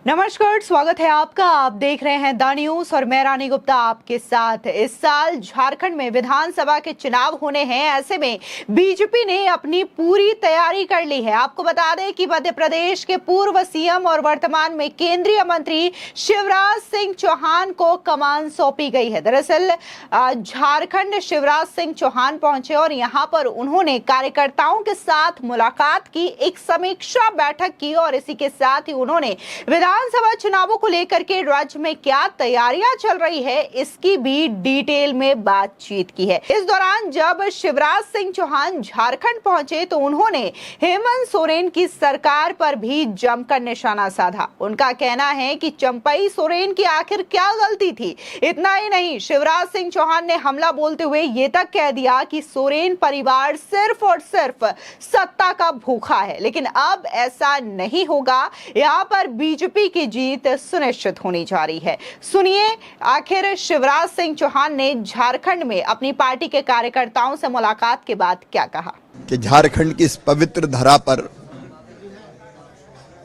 नमस्कार, स्वागत है आपका। आप देख रहे हैं द न्यूज और मैं रानी गुप्ता आपके साथ। इस साल झारखंड में विधानसभा के चुनाव होने हैं। ऐसे में बीजेपी ने अपनी पूरी तैयारी कर ली है। आपको बता दें कि मध्य प्रदेश के पूर्व सीएम और वर्तमान में केंद्रीय मंत्री शिवराज सिंह चौहान को कमान सौंपी गई है। दरअसल झारखंड शिवराज सिंह चौहान पहुंचे और यहां पर उन्होंने कार्यकर्ताओं के साथ मुलाकात की, एक समीक्षा बैठक की और इसी के साथ ही उन्होंने विधानसभा चुनावों को लेकर के राज्य में क्या तैयारियां चल रही है इसकी भी डिटेल में बातचीत की है। इस दौरान जब शिवराज सिंह चौहान झारखंड पहुंचे तो उन्होंने हेमंत सोरेन की सरकार पर भी जमकर निशाना साधा। उनका कहना है कि चंपई सोरेन की आखिर क्या गलती थी। इतना ही नहीं, शिवराज सिंह चौहान ने हमला बोलते हुए ये तक कह दिया कि सोरेन परिवार सिर्फ और सिर्फ सत्ता का भूखा है, लेकिन अब ऐसा नहीं होगा। यहाँ पर बीजेपी की जीत सुनिश्चित होनी जा रही है। सुनिए आखिर शिवराज सिंह चौहान ने झारखंड में अपनी पार्टी के कार्यकर्ताओं से मुलाकात के बाद क्या कहा। कि झारखंड की इस पवित्र धरा पर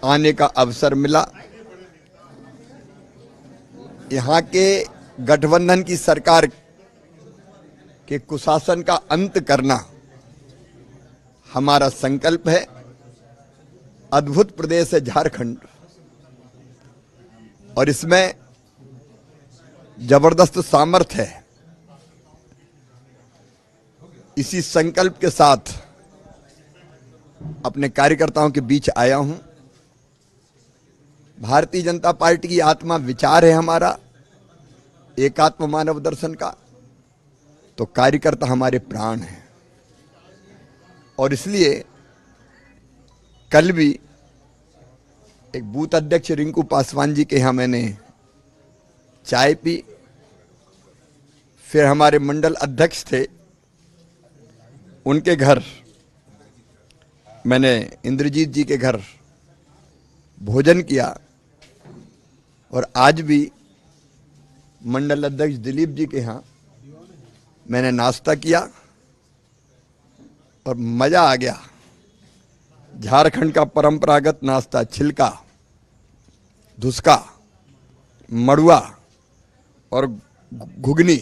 आने का अवसर मिला। यहाँ के गठबंधन की सरकार के कुशासन का अंत करना हमारा संकल्प है। अद्भुत प्रदेश है झारखंड और इसमें जबरदस्त सामर्थ्य है। इसी संकल्प के साथ अपने कार्यकर्ताओं के बीच आया हूं। भारतीय जनता पार्टी की आत्मा विचार है हमारा एकात्म मानव दर्शन का, तो कार्यकर्ता हमारे प्राण हैं। और इसलिए कल भी एक बूथ अध्यक्ष रिंकू पासवान जी के यहाँ मैंने चाय पी। फिर हमारे मंडल अध्यक्ष थे, उनके घर मैंने इंद्रजीत जी के घर भोजन किया और आज भी मंडल अध्यक्ष दिलीप जी के यहाँ मैंने नाश्ता किया और मजा आ गया। झारखंड का परंपरागत नाश्ता, छिलका, धुसका, मड़ुआ और घुगनी,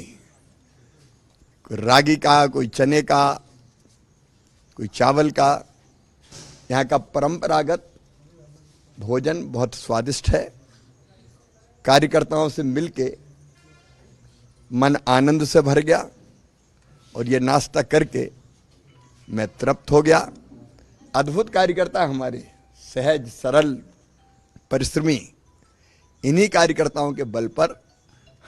रागी का, कोई चने का, कोई चावल का। यहाँ का परंपरागत भोजन बहुत स्वादिष्ट है। कार्यकर्ताओं से मिलके मन आनंद से भर गया और ये नाश्ता करके मैं तृप्त हो गया। अद्भुत कार्यकर्ता हमारे, सहज, सरल, परिश्रमी। इन्हीं कार्यकर्ताओं के बल पर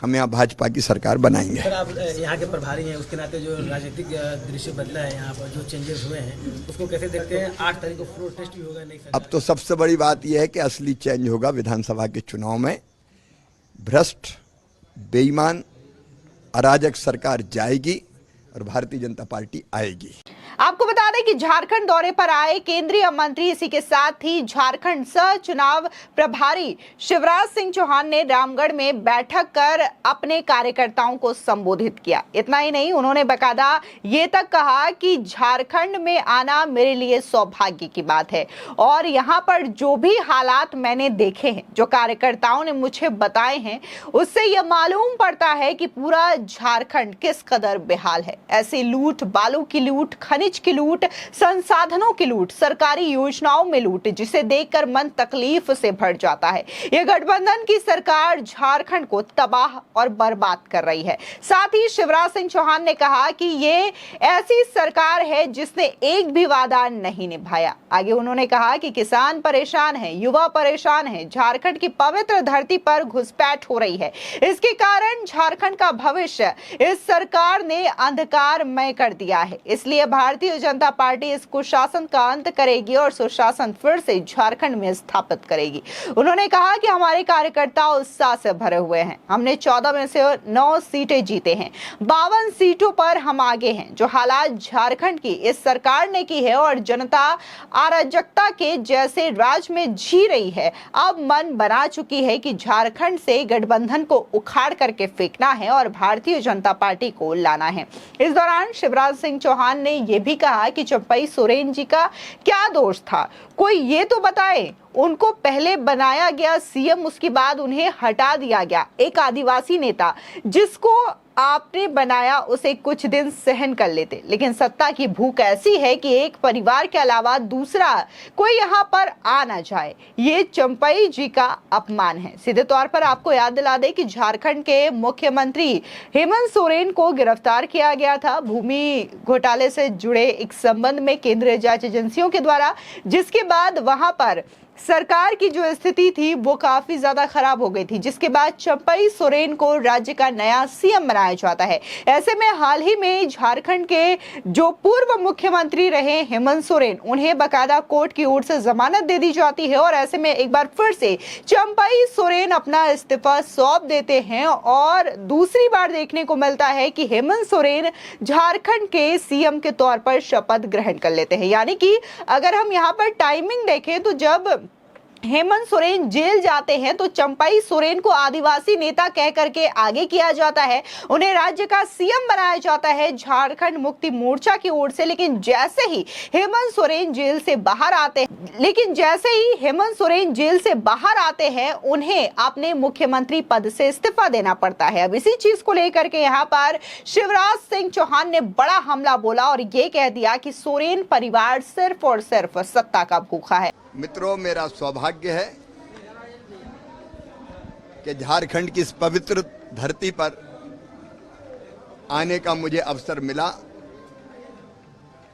हम यहाँ भाजपा की सरकार बनाएंगे। सर, आप यहाँ के प्रभारी हैं, उसके नाते जो राजनीतिक दृश्य बदला है, यहाँ पर जो चेंजेस हुए हैं उसको कैसे देखते हैं। 8 तारीख को फ्लोर टेस्ट भी होगा। नहीं, अब तो सबसे बड़ी बात यह है कि असली चेंज होगा विधानसभा के चुनाव में। भ्रष्ट, बेईमान, अराजक सरकार जाएगी और भारतीय जनता पार्टी आएगी। आपको बता दें कि झारखंड दौरे पर आए केंद्रीय मंत्री, इसी के साथ ही झारखंड सह चुनाव प्रभारी शिवराज सिंह चौहान ने रामगढ़ में बैठक कर अपने कार्यकर्ताओं को संबोधित किया। इतना ही नहीं, उन्होंने बकायदा ये तक कहा कि झारखंड में आना मेरे लिए सौभाग्य की बात है और यहाँ पर जो भी हालात मैंने देखे हैं, जो कार्यकर्ताओं ने मुझे बताए हैं, उससे यह मालूम पड़ता है कि पूरा झारखंड किस कदर बेहाल है। ऐसी लूट, बालू की लूट, खनिज की लूट, संसाधनों की लूट, सरकारी योजनाओं में लूट, जिसे देखकर मन तकलीफ से भर जाता है। यह गठबंधन की सरकार झारखंड को तबाह और बर्बाद कर रही है। साथ ही शिवराज सिंह चौहान ने कहा कि ये ऐसी सरकार है जिसने एक भी वादा नहीं निभाया। आगे उन्होंने कहा कि किसान परेशान है, युवा परेशान है, झारखंड की पवित्र धरती पर घुसपैठ हो रही है। इसके कारण झारखंड का भविष्य इस सरकार ने अंधकारमय कर दिया है। इसलिए भारतीय जनता पार्टी इस कुशासन का अंत करेगी और सुशासन फिर से झारखंड में स्थापित करेगी। उन्होंने कहा कि हमारे कार्यकर्ता उत्साह से भरे हुए हैं। हमने 14 में से 9 सीटें जीते हैं, 52 सीटों पर हम आगे हैं। जो हालात झारखंड की इस सरकार ने की है और जनता अराजकता के जैसे राज में जी रही है, अब मन बना चुकी है कि झारखंड से गठबंधन को उखाड़ करके फेंकना है और भारतीय जनता पार्टी को लाना है। इस दौरान शिवराज सिंह चौहान ने यह भी कहा कि चंपई सोरेन जी का क्या दोष था, कोई ये तो बताए। उनको पहले बनाया गया सीएम, उसके बाद उन्हें हटा दिया गया। एक आदिवासी नेता जिसको आपने बनाया उसे कुछ दिन सहन कर लेते, लेकिन सत्ता की भूख ऐसी है कि एक परिवार के अलावा दूसरा कोई यहाँ पर आ ना जाए। ये चंपई जी का अपमान है। सीधे तौर पर आपको याद दिला दे कि झारखंड के मुख्यमंत्री हेमंत सोरेन को गिरफ्तार किया गया था भूमि घोटाले से जुड़े एक संबंध में केंद्रीय जांच एजेंसियों के द्वारा, जिसके बाद वहां पर सरकार की जो स्थिति थी वो काफी ज्यादा खराब हो गई थी, जिसके बाद चंपई सोरेन को राज्य का नया सीएम बनाया जाता है। ऐसे में हाल ही में झारखंड के जो पूर्व मुख्यमंत्री रहे हेमंत सोरेन, उन्हें बकायदा कोर्ट की ओर से जमानत दे दी जाती है और ऐसे में एक बार फिर से चंपई सोरेन अपना इस्तीफा सौंप देते हैं और दूसरी बार देखने को मिलता है कि हेमंत सोरेन झारखंड के सीएम के तौर पर शपथ ग्रहण कर लेते हैं। यानी कि अगर हम यहाँ पर टाइमिंग देखें तो जब हेमंत सोरेन जेल जाते हैं तो चंपई सोरेन को आदिवासी नेता कह करके आगे किया जाता है, उन्हें राज्य का सीएम बनाया जाता है झारखंड मुक्ति मोर्चा की ओर से। लेकिन जैसे ही हेमंत सोरेन जेल से बाहर आते हैं उन्हें अपने मुख्यमंत्री पद से इस्तीफा देना पड़ता है। अब इसी चीज को लेकर के यहाँ पर शिवराज सिंह चौहान ने बड़ा हमला बोला और ये कह दिया कि सोरेन परिवार सिर्फ और सिर्फ सत्ता का भूखा है। मित्रों, मेरा सौभाग्य है कि झारखंड की इस पवित्र धरती पर आने का मुझे अवसर मिला।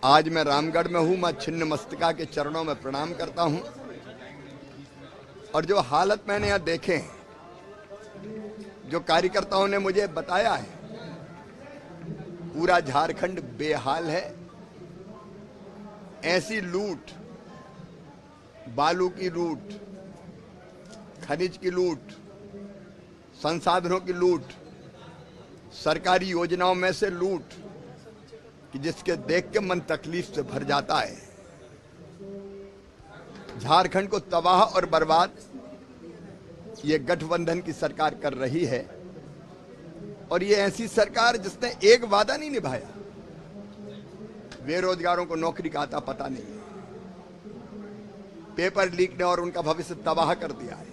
आज मैं रामगढ़ में हूं। मैं छिन्न मस्तका के चरणों में प्रणाम करता हूं और जो हालत मैंने यहां देखे हैं, जो कार्यकर्ताओं ने मुझे बताया है, पूरा झारखंड बेहाल है। ऐसी लूट, बालू की लूट, खनिज की लूट, संसाधनों की लूट, सरकारी योजनाओं में से लूट कि जिसके देख के मन तकलीफ से भर जाता है। झारखंड को तबाह और बर्बाद ये गठबंधन की सरकार कर रही है और ये ऐसी सरकार जिसने एक वादा नहीं निभाया। बेरोजगारों को नौकरी का आता पता नहीं है। पेपर लीक ने और उनका भविष्य तबाह कर दिया है।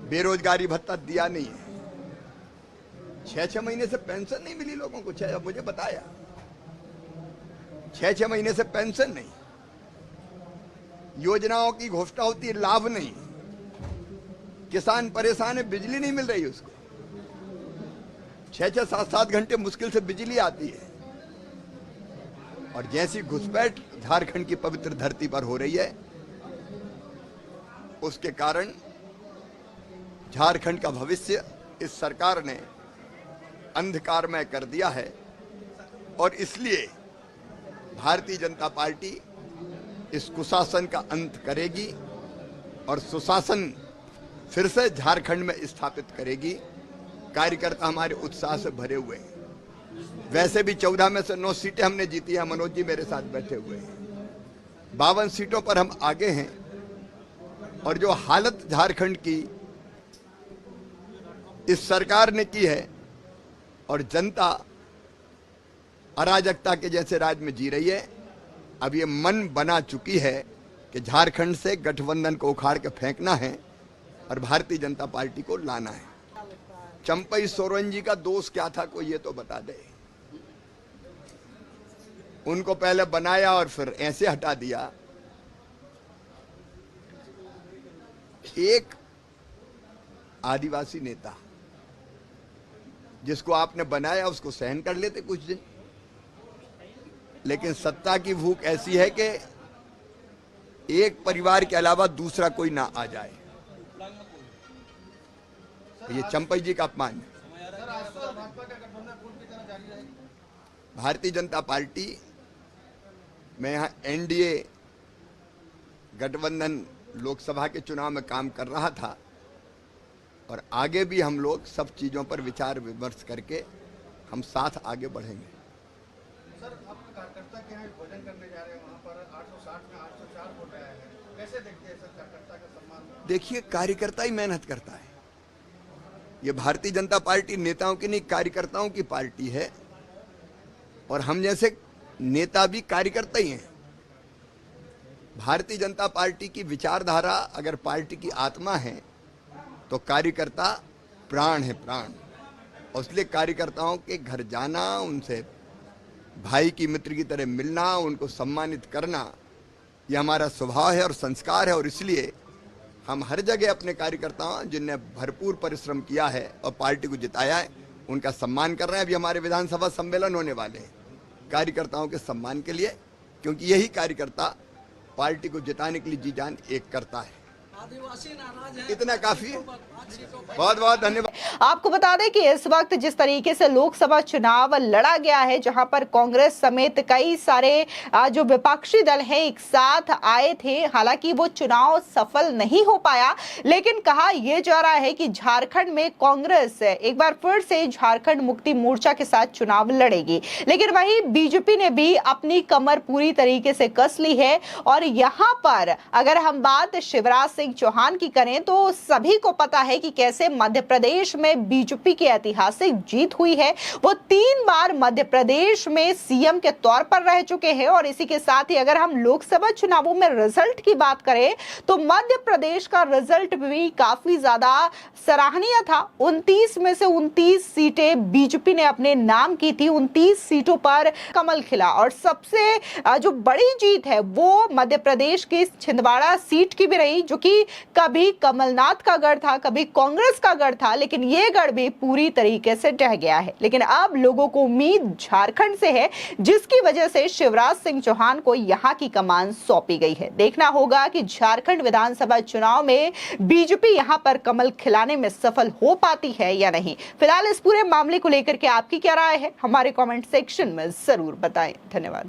बेरोजगारी भत्ता दिया नहीं है। 6-6 महीने से पेंशन नहीं मिली लोगों को। मुझे बताया 6-6 महीने से पेंशन नहीं। योजनाओं की घोषणा होती है, लाभ नहीं। किसान परेशान है, बिजली नहीं मिल रही उसको। 6-6, 7-7 घंटे मुश्किल से बिजली आती है। और जैसी घुसपैठ झारखंड की पवित्र धरती पर हो रही है, उसके कारण झारखंड का भविष्य इस सरकार ने अंधकारमय कर दिया है। और इसलिए भारतीय जनता पार्टी इस कुशासन का अंत करेगी और सुशासन फिर से झारखंड में स्थापित करेगी। कार्यकर्ता हमारे उत्साह से भरे हुए हैं। वैसे भी 14 में से 9 सीटें हमने जीती हैं। मनोज जी मेरे साथ बैठे हुए हैं। 52 सीटों पर हम आगे हैं। और जो हालत झारखंड की इस सरकार ने की है और जनता अराजकता के जैसे राज में जी रही है, अब ये मन बना चुकी है कि झारखंड से गठबंधन को उखाड़ के फेंकना है और भारतीय जनता पार्टी को लाना है। चंपई सोरेन जी का दोष क्या था, कोई ये तो बता दे। उनको पहले बनाया और फिर ऐसे हटा दिया। एक आदिवासी नेता जिसको आपने बनाया उसको सहन कर लेते कुछ दिन, लेकिन सत्ता की भूख ऐसी है कि एक परिवार के अलावा दूसरा कोई ना आ जाए। ये चंपई जी का अपमान है। भारतीय जनता पार्टी में यहाँ एनडीए गठबंधन लोकसभा के चुनाव में काम कर रहा था और आगे भी हम लोग सब चीजों पर विचार विमर्श करके हम साथ आगे बढ़ेंगे। सर, आप कार्यकर्ता के यहाँ भोजन करने जा रहे हैं, वहाँ पर 860 में 804 वोट आया है, कैसे देखते हैं सर कार्यकर्ता का सम्मान? देखिए, कार्यकर्ता ही मेहनत करता है। ये भारतीय जनता पार्टी नेताओं की नहीं, कार्यकर्ताओं की पार्टी है। और हम जैसे नेता भी कार्यकर्ता ही हैं। भारतीय जनता पार्टी की विचारधारा अगर पार्टी की आत्मा है तो कार्यकर्ता प्राण है, प्राण। और इसलिए कार्यकर्ताओं के घर जाना, उनसे भाई की मित्र की तरह मिलना, उनको सम्मानित करना, ये हमारा स्वभाव है और संस्कार है। और इसलिए हम हर जगह अपने कार्यकर्ताओं जिनने भरपूर परिश्रम किया है और पार्टी को जिताया है, उनका सम्मान कर रहे हैं। अभी हमारे विधानसभा सम्मेलन होने वाले हैं कार्यकर्ताओं के सम्मान के लिए, क्योंकि यही कार्यकर्ता पार्टी को जिताने के लिए जी जान एक करता है। आदिवासी नाराज है, इतना काफी है। बहुत बहुत धन्यवाद। आपको बता दें कि इस वक्त जिस तरीके से लोकसभा चुनाव लड़ा गया है, जहां पर कांग्रेस समेत कई सारे जो विपक्षी दल हैं एक साथ आए थे, हालांकि वो चुनाव सफल नहीं हो पाया, लेकिन कहा यह जा रहा है कि झारखंड में कांग्रेस एक बार फिर से झारखंड मुक्ति मोर्चा के साथ चुनाव लड़ेगी। लेकिन वहीं बीजेपी ने भी अपनी कमर पूरी तरीके से कस ली है। और यहां पर अगर हम बात शिवराज सिंह चौहान की करें तो सभी को पता है कि कैसे मध्य प्रदेश में बीजेपी की ऐतिहासिक जीत हुई है। वो 3 बार मध्य प्रदेश में सीएम के तौर पर रह चुके हैं। और इसी के साथ ही अगर हम लोकसभा चुनावों में रिजल्ट की बात करें तो मध्य प्रदेश का रिजल्ट भी काफी ज्यादा सराहनीय था। 29 में से 29 सीटें बीजेपी ने अपने नाम की थी। 29 सीटों पर कमल खिला। और सबसे जो बड़ी जीत है वो मध्य प्रदेश की छिंदवाड़ा सीट की भी रही, जो कि कभी कमलनाथ का गढ़ था, कभी कांग्रेस का गढ़ था, लेकिन ये गढ़ भी पूरी तरीके से ढह गया है। लेकिन अब लोगों को उम्मीद झारखंड से है, जिसकी वजह से शिवराज सिंह चौहान को यहां की कमान सौंपी गई है। देखना होगा कि झारखंड विधानसभा चुनाव में बीजेपी यहां पर कमल खिलाने में सफल हो पाती है या नहीं। फिलहाल इस पूरे मामले को लेकर के आपकी क्या राय है, हमारे कमेंट सेक्शन में जरूर बताएं। धन्यवाद।